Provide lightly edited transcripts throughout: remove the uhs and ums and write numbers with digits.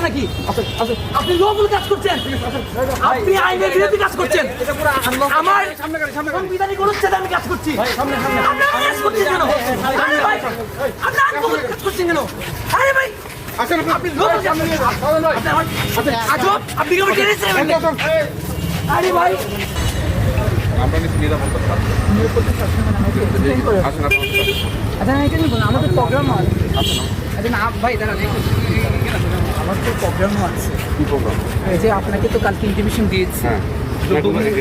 নাকি আপনি লবল কাজ করছেন, আপনি আইনের বিরোধী কাজ করছেন। আমার সংবিধানিক অনুচ্ছেদে আমি কাজ করছি, আপনারা কাজ করছেন কেন? আরে ভাই, আপনারা আইন কাজ করছেন কেন? আরে ভাই আপনি লবল কাজ করছেন, আজব আপনি কেমন টেনেছেন? আরে ভাই আমরা নিরাপত্তা আসেন আচ্ছা এখানে বলুন, আমাদের প্রোগ্রাম আছে। আচ্ছা না ভাই দাঁড়ান, আমার তো প্রোগ্রামও আছে। কি প্রোগ্রাম? এই যে আপনাকে তো কালকে ইনভিটেশন দিয়েছি। হ্যাঁ,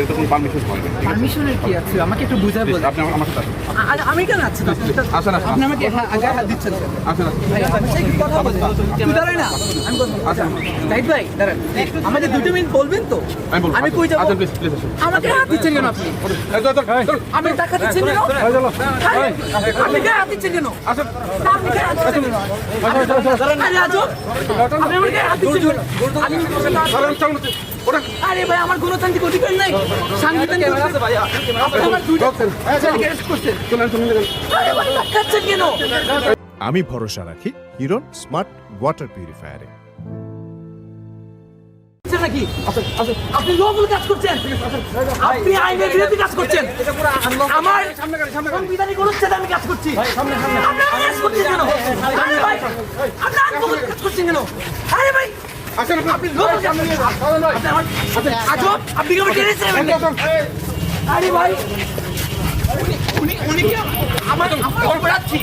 এটা কোনো পারমিশন হয় না। পারমিশনের কি আছে আমাকে একটু বুঝায় বলুন। আপনি আমার সাথে আমি কেন আছি? আসেন আপনি আমাকে আগে হাত দিচ্ছেন কেন? আসেন ভাই আমার সাথে একটু কথা বলুন। তুই দাঁড়াই না, আমি কথা বলবো। আচ্ছা জাহিদ ভাই দাঁড়ান, আমাকে 2 মিনিট বলবেন তো? আমি কই যাব? প্লিজ প্লিজ আমাকে হাত দিচ্ছেন কেন আপনি? আমি টাকা দিচ্ছেন কেন? আপনি গায়ে হাত দিচ্ছেন কেন? আপনি গায়ে হাত দিচ্ছেন কেন? আরে আজব, আপনি আমার গায়ে হাত দিচ্ছেন কেন? আরে ভাই আমার গণতান্ত্রিক অধিকার নাই, সাংবিধানিক আছে ভাই। আপনি আমার 2টা ছেলেকে অ্যারেস্ট করছেন। আরে ভাই টাকাচ্ছেন কেন? আমি ভরসা রাখি হিরন স্মার্ট ওয়াটার পিউরিফায়ারে। নাকি আপনি লবল কাজ করছেন, আপনি আইনের বিরোধী কাজ করছেন। আমার সংবিধানিক অনুচ্ছেদে আমি কাজ করছি, আপনারা কাজ করছেন কেন? আরে ভাই আপনারা আইন কাজ করছেন কেন? আরে ভাই আপনি লবল কাজ করছেন, আজব আপনি কেমন টেনেছেন? আরে ভাই উনি কি আমার অপরাধ কি?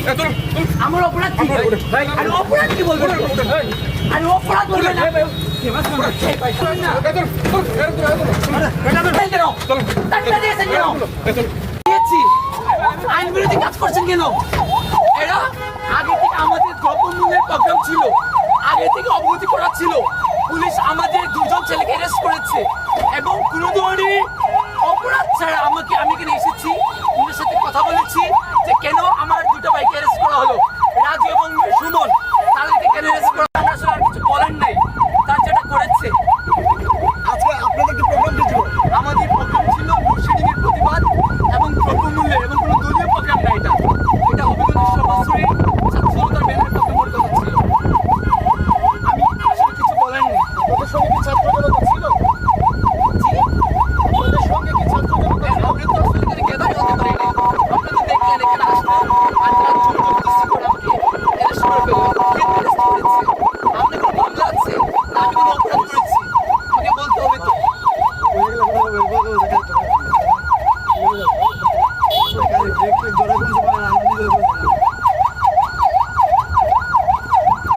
আমার অপরাধ কি? আরে অপরাধ কি বলবেন? আরে অপরাধ বলবেন না। আইন বিরোধী কাজ করছেন কেন? এরা আগে থেকে আমাদের দ্রব্যমূল্যের প্রোগ্রাম ছিল, আগে থেকে অবগতি করা ছিল। পুলিশ আমাদের 2জন ছেলেকে অ্যারেস্ট করেছে এবং কোনো ধরনের অপরাধ ছাড়া আমি এখানে এসেছি, পুলিশের সাথে কথা বলেছি।